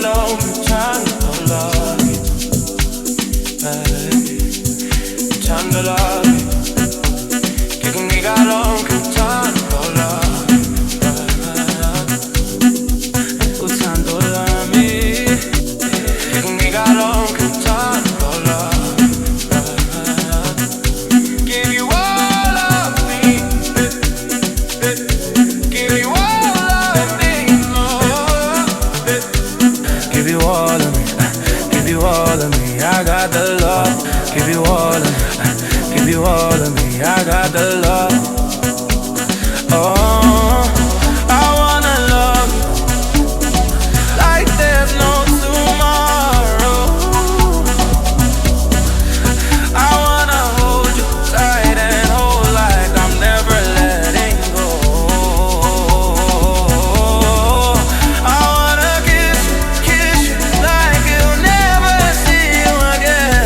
long Uthando Lwami, Uthando Lwami, nginika lonke uthando lwami, Uthando Lwami, nginika lonke uthando lwami, give you all of me, give you all of me, give you all of me, give you all of me, I got the love, give you all of me, give you all of me, I got the love. Oh, I wanna love you like there's no tomorrow. I wanna hold you tight and hold like I'm never letting go. I wanna kiss you like you'll never see you again.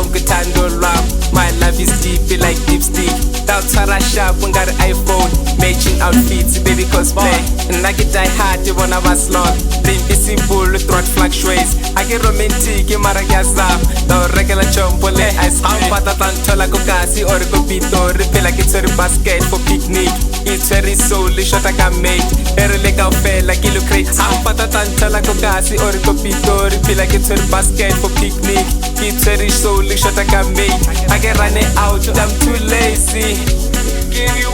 Uthando Lwami, my love is deep like lipstick. That's how I shop when got an iPhone. Matching outfits, baby cosplay. And I get die hard, you wanna was long. Limp is simple, throat fluctuates. I get romantic, you maragazam. The regular chompole, ice cream. I'm better than tola kokasi or kopito. Feel like it's a basket for picnic. It's very soul, shot I can make. Early cow fell like you look great. I'm better than tola kokasi or kopito. Feel like it's a basket for picnic. It's very soul, shot I can make. I can run it out, I'm too lazy. Give you